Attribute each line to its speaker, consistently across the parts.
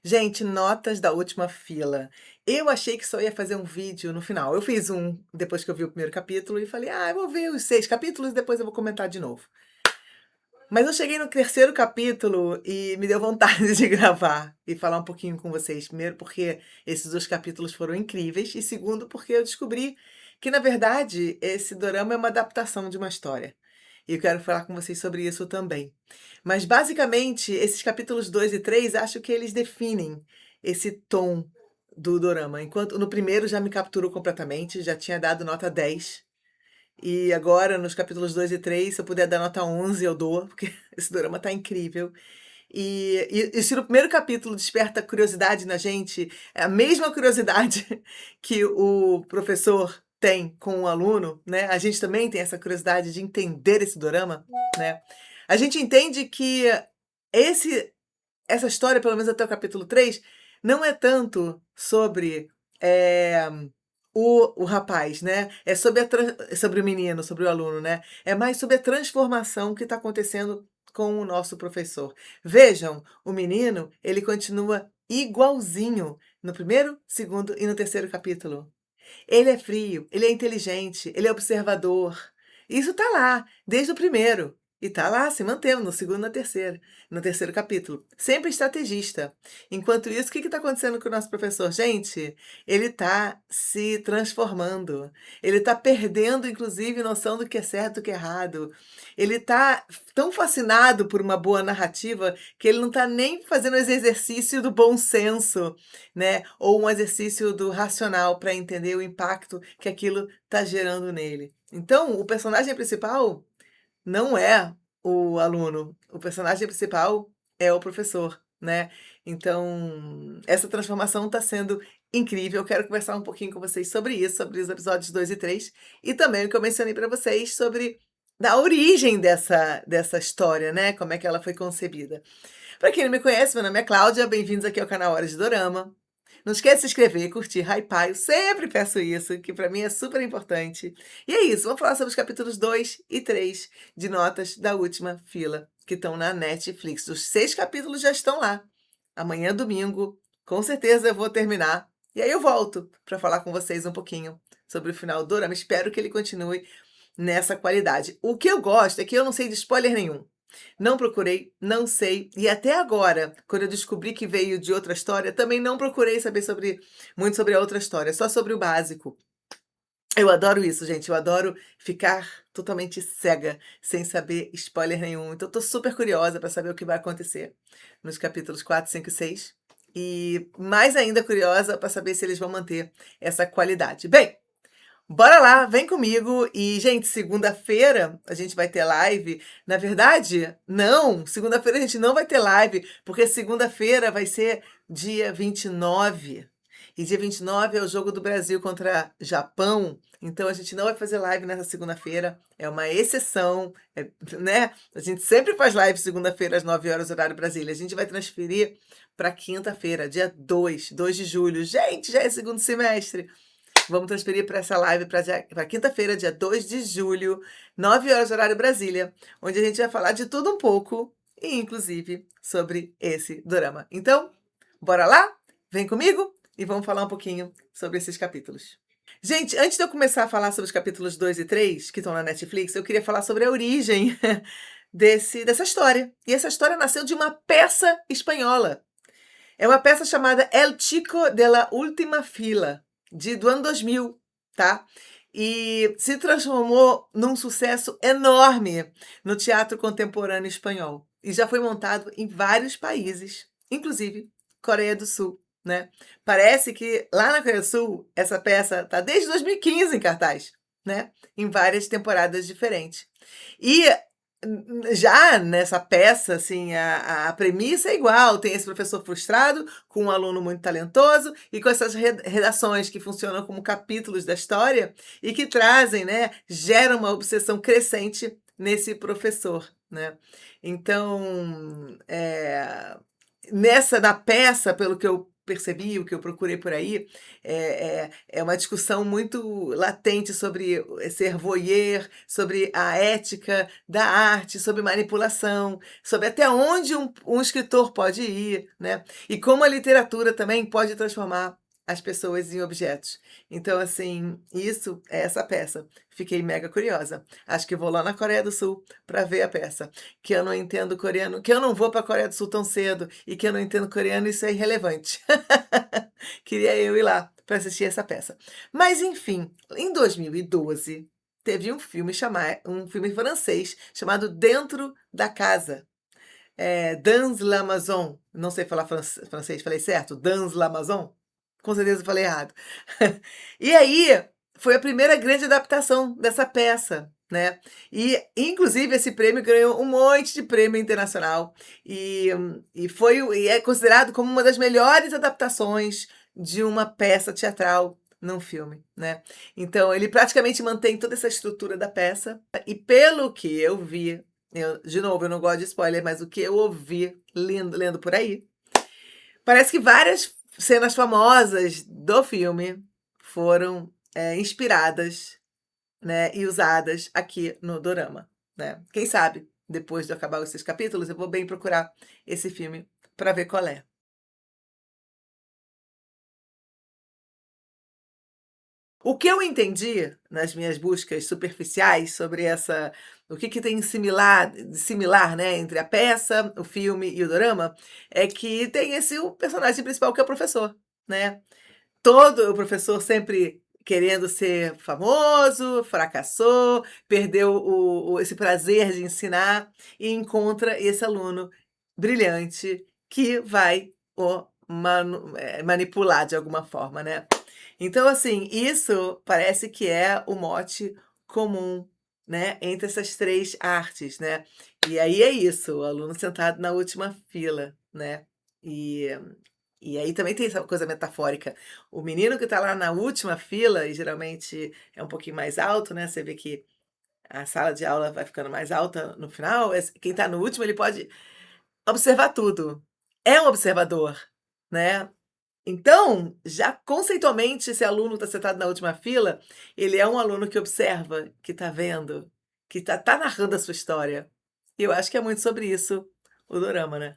Speaker 1: Gente, notas da última fila. Eu achei que só ia fazer um vídeo no final. Eu fiz um depois que eu vi o primeiro capítulo e falei: "Ah, eu vou ver os 6 capítulos e depois eu vou comentar de novo". Mas eu cheguei no terceiro capítulo e me deu vontade de gravar e falar um pouquinho com vocês. Primeiro, porque esses 2 capítulos foram incríveis e segundo, porque eu descobri que, na verdade, esse dorama é uma adaptação de uma história. E eu quero falar com vocês sobre isso também. Mas, basicamente, esses capítulos 2 e 3, acho que eles definem esse tom do dorama. Enquanto no primeiro já me capturou completamente, já tinha dado nota 10. E agora, nos capítulos 2 e 3, se eu puder dar nota 11, eu dou, porque esse dorama tá incrível. E se no primeiro capítulo desperta curiosidade na gente, é a mesma curiosidade que o professor tem com o aluno, né, a gente também tem essa curiosidade de entender esse dorama, né. A gente entende que esse essa história, pelo menos até o capítulo 3, não é tanto sobre, eh, o rapaz, né, é sobre sobre o menino, sobre o aluno, né, é mais sobre a transformação que está acontecendo com o nosso professor. Vejam, o menino, ele continua igualzinho no primeiro, segundo e no terceiro capítulo. Ele é frio, ele é inteligente, ele é observador. Isso tá lá, desde o primeiro. E tá lá se mantendo no segundo e na terceira, no terceiro capítulo. Sempre estrategista. Enquanto isso, o que está acontecendo com o nosso professor? Gente, ele está se transformando. Ele está perdendo, inclusive, noção do que é certo e do que é errado. Ele está tão fascinado por uma boa narrativa que ele não está nem fazendo esse exercício do bom senso, né, ou um exercício do racional para entender o impacto que aquilo está gerando nele. Então, o personagem principal não é o aluno, o personagem principal é o professor, né. Então, essa transformação está sendo incrível, eu quero conversar um pouquinho com vocês sobre isso, sobre os episódios 2 e 3 e também o que eu mencionei para vocês sobre da origem dessa história, né, como é que ela foi concebida. Para quem não me conhece, meu nome é Cláudia, bem-vindos aqui ao canal Hora de Dorama. Não esquece de se inscrever, curtir, hypar, eu sempre peço isso, que para mim é super importante. E é isso, vamos falar sobre os capítulos 2 e 3 de Notas da Última Fila, que estão na Netflix. Os 6 capítulos já estão lá. Amanhã, domingo, com certeza eu vou terminar. E aí eu volto para falar com vocês um pouquinho sobre o final do Dorama. Espero que ele continue nessa qualidade. O que eu gosto é que eu não sei de spoiler nenhum. Não procurei, não sei, e até agora, quando eu descobri que veio de outra história, também não procurei saber muito sobre a outra história, só sobre o básico. Eu adoro isso, gente, eu adoro ficar totalmente cega, sem saber spoiler nenhum. Então, tô super curiosa para saber o que vai acontecer nos capítulos 4, 5 e 6. E mais ainda curiosa para saber se eles vão manter essa qualidade. Bem, bora lá, vem comigo. E, gente, segunda-feira a gente vai ter live. Na verdade, não, segunda-feira a gente não vai ter live, porque segunda-feira vai ser dia 29. E dia 29 é o jogo do Brasil contra Japão. Então a gente não vai fazer live nessa segunda-feira. É uma exceção, né? A gente sempre faz live segunda-feira às 9 horas, horário Brasília. A gente vai transferir para quinta-feira, dia 2 de julho. Gente, já é segundo semestre. Vamos transferir para essa live para quinta-feira, dia 2 de julho, 9 horas, horário Brasília, onde a gente vai falar de tudo um pouco, e inclusive sobre esse dorama. Então, bora lá? Vem comigo e vamos falar um pouquinho sobre esses capítulos. Gente, antes de eu começar a falar sobre os capítulos 2 e 3, que estão na Netflix, eu queria falar sobre a origem dessa história. E essa história nasceu de uma peça espanhola. É uma peça chamada El Chico de la Última Fila, do ano 2000, tá? E se transformou num sucesso enorme no teatro contemporâneo espanhol. E já foi montado em vários países, inclusive Coreia do Sul, né? Parece que lá na Coreia do Sul, essa peça tá desde 2015 em cartaz, né? Em várias temporadas diferentes. E já nessa peça, assim, a premissa é igual, tem esse professor frustrado, com um aluno muito talentoso, e com essas redações que funcionam como capítulos da história, e que trazem, né, geram uma obsessão crescente nesse professor, né. Então, na peça, pelo que eu percebi, o que eu procurei por aí, é uma discussão muito latente sobre ser voyeur, sobre a ética da arte, sobre manipulação, sobre até onde um escritor pode ir, né, e como a literatura também pode transformar as pessoas em objetos. Então, assim, isso é essa peça. Fiquei mega curiosa. Acho que vou lá na Coreia do Sul para ver a peça. Que eu não entendo coreano, que eu não vou para a Coreia do Sul tão cedo e que eu não entendo coreano, isso é irrelevante. Queria eu ir lá para assistir essa peça. Mas enfim, em 2012 teve um filme francês chamado Dentro da Casa. Dans la maison. Não sei falar francês, falei certo? Dans la maison? Com certeza falei errado. E aí, foi a primeira grande adaptação dessa peça, né. E, inclusive, esse prêmio ganhou um monte de prêmio internacional, e é considerado como uma das melhores adaptações de uma peça teatral num filme, né. Então ele praticamente mantém toda essa estrutura da peça, e pelo que eu vi, de novo, eu não gosto de spoiler, mas o que eu ouvi lendo por aí, parece que várias cenas famosas do filme foram, inspiradas, né, e usadas aqui no dorama, né. Quem sabe, depois de acabar os 6 capítulos, eu vou bem procurar esse filme para ver qual é. O que eu entendi nas minhas buscas superficiais sobre essa o que tem similar, né, entre a peça, o filme e o dorama, é que tem o personagem principal que é o professor, né. Todo o professor sempre querendo ser famoso, fracassou, perdeu esse prazer de ensinar e encontra esse aluno brilhante que vai manipular de alguma forma, né. Então, assim, isso parece que é o mote comum, né, entre essas 3 artes, né. E aí é isso, o aluno sentado na última fila, né. E e aí também tem essa coisa metafórica. O menino que está lá na última fila, e geralmente é um pouquinho mais alto, né, você vê que a sala de aula vai ficando mais alta no final, quem está no último, ele pode observar tudo. É um observador, né. Então, já conceitualmente, esse aluno está sentado na última fila, ele é um aluno que observa, que está vendo, que tá narrando a sua história. E eu acho que é muito sobre isso o dorama, né.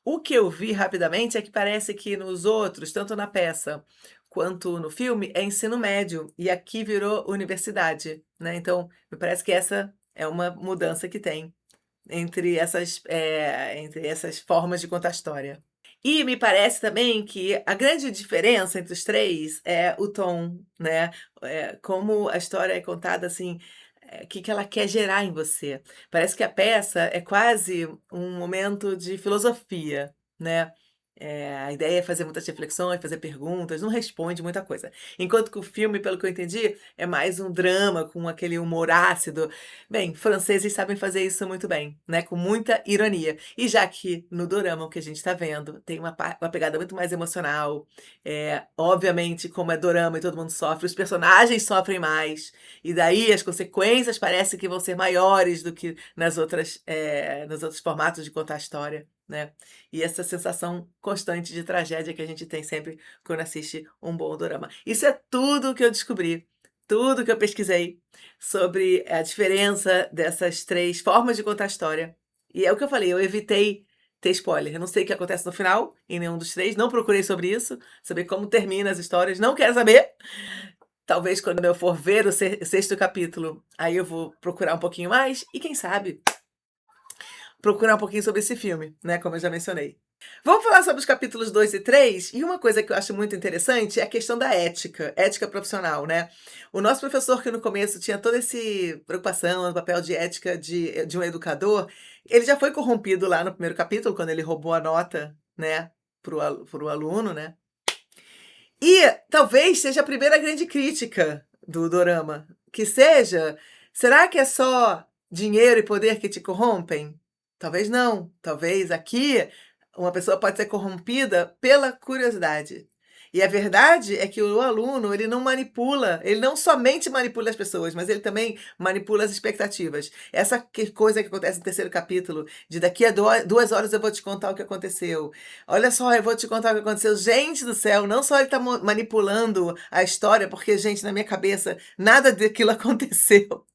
Speaker 1: O que eu vi rapidamente é que parece que nos outros, tanto na peça quanto no filme, é ensino médio, e aqui virou universidade, né, então me parece que essa é uma mudança que tem entre essas formas de contar história. E me parece também que a grande diferença entre os 3 é o tom, né, como a história é contada, assim, que ela quer gerar em você. Parece que a peça é quase um momento de filosofia, né. A ideia é fazer muitas reflexões, fazer perguntas, não responde muita coisa. Enquanto que o filme, pelo que eu entendi, é mais um drama com aquele humor ácido. Bem, franceses sabem fazer isso muito bem, né, com muita ironia. E já que no dorama o que a gente está vendo tem uma pegada muito mais emocional, obviamente, como é dorama e todo mundo sofre, os personagens sofrem mais, e daí as consequências parecem que vão ser maiores do que nos outros formatos de contar a história, né. E essa sensação constante de tragédia que a gente tem sempre quando assiste um bom dorama. Isso é tudo que eu descobri, tudo que eu pesquisei sobre a diferença dessas 3 formas de contar a história. E é o que eu falei, eu evitei ter spoiler. Eu não sei o que acontece no final, em nenhum dos 3, não procurei sobre isso, saber como termina as histórias, não quero saber. Talvez quando eu for ver o 6º capítulo, aí eu vou procurar um pouquinho mais e quem sabe, procurar um pouquinho sobre esse filme, né, como eu já mencionei. Vamos falar sobre os capítulos 2 e 3, e uma coisa que eu acho muito interessante é a questão da ética profissional, né. O nosso professor que no começo tinha toda esse preocupação no papel de ética de um educador, ele já foi corrompido lá no primeiro capítulo, quando ele roubou a nota, né, para o aluno, né. E talvez seja a primeira grande crítica do dorama, que seja: será que é só dinheiro e poder que te corrompem? Talvez não, talvez aqui uma pessoa pode ser corrompida pela curiosidade. E a verdade é que o aluno, ele não manipula, ele não somente manipula as pessoas, mas ele também manipula as expectativas. Essa coisa que acontece no terceiro capítulo, de daqui a 2 horas eu vou te contar o que aconteceu. Olha só, eu vou te contar o que aconteceu. Gente do céu, não só ele está manipulando a história, porque, gente, na minha cabeça, nada daquilo aconteceu.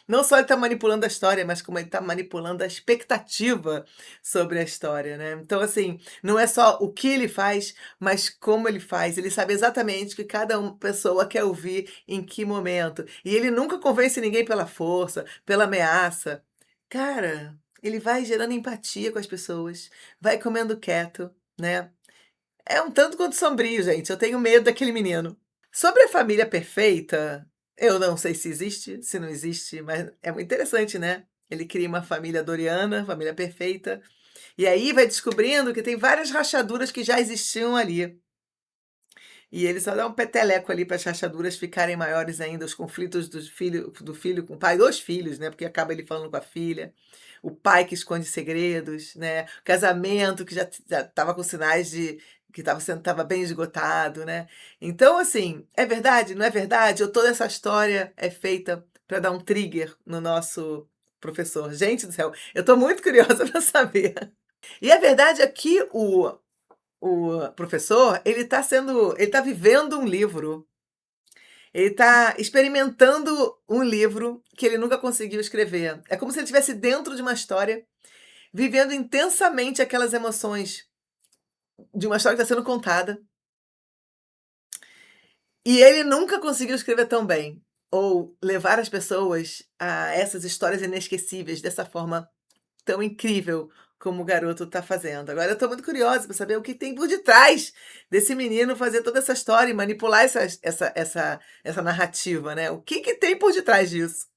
Speaker 1: Não só ele está manipulando a história, mas como ele está manipulando a expectativa sobre a história, né? Então, assim, não é só o que ele faz, mas como ele faz. Ele sabe exatamente o que cada pessoa quer ouvir em que momento. E ele nunca convence ninguém pela força, pela ameaça. Cara, ele vai gerando empatia com as pessoas, vai comendo quieto, né? É um tanto quanto sombrio, gente. Eu tenho medo daquele menino. Sobre a família perfeita, eu não sei se existe, se não existe, mas é muito interessante, né? Ele cria uma família doriana, família perfeita, e aí vai descobrindo que tem várias rachaduras que já existiam ali. E ele só dá um peteleco ali para as rachaduras ficarem maiores ainda, os conflitos do filho com o pai, dos filhos, né? Porque acaba ele falando com a filha, o pai que esconde segredos, né? O casamento que já estava com sinais de que estava bem esgotado, né? Então, assim, é verdade, não é verdade? Ou toda essa história é feita para dar um trigger no nosso professor? Gente do céu, eu estou muito curiosa para saber. E a verdade é que o professor, ele está vivendo um livro, ele está experimentando um livro que ele nunca conseguiu escrever. É como se ele estivesse dentro de uma história, vivendo intensamente aquelas emoções de uma história que está sendo contada, e ele nunca conseguiu escrever tão bem, ou levar as pessoas a essas histórias inesquecíveis dessa forma tão incrível como o garoto está fazendo. Agora eu estou muito curiosa para saber o que tem por detrás desse menino fazer toda essa história e manipular essa narrativa, né. O que que tem por detrás disso?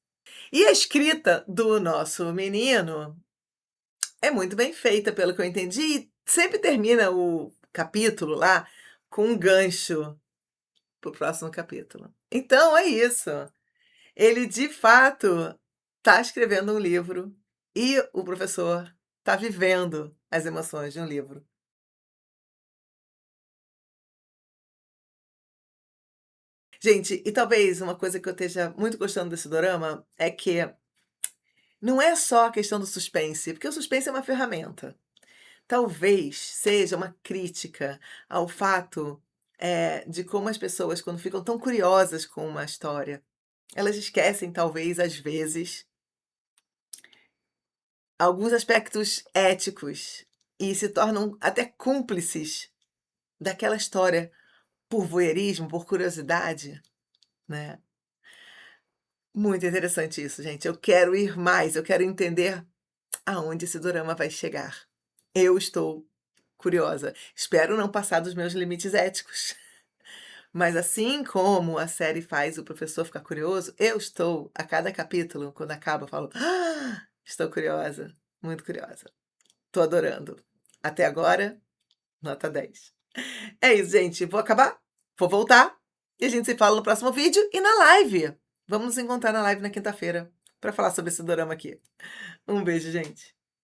Speaker 1: E a escrita do nosso menino é muito bem feita, pelo que eu entendi, e sempre termina o capítulo lá com um gancho para o próximo capítulo. Então é isso. Ele de fato está escrevendo um livro e o professor está vivendo as emoções de um livro. Gente, e talvez uma coisa que eu esteja muito gostando desse dorama é que não é só a questão do suspense, porque o suspense é uma ferramenta. Talvez seja uma crítica ao fato, de como as pessoas, quando ficam tão curiosas com uma história, elas esquecem, talvez, às vezes, alguns aspectos éticos e se tornam até cúmplices daquela história por voyeurismo, por curiosidade, né. Muito interessante isso, gente. Eu quero ir mais, eu quero entender aonde esse dorama vai chegar. Eu estou curiosa. Espero não passar dos meus limites éticos. Mas assim como a série faz o professor ficar curioso, eu estou, a cada capítulo, quando acaba, eu falo: "Ah, estou curiosa, muito curiosa. Estou adorando". Até agora, nota 10. É isso, gente. Vou acabar, vou voltar e a gente se fala no próximo vídeo e na live. Vamos nos encontrar na live na quinta-feira para falar sobre esse dorama aqui. Um beijo, gente.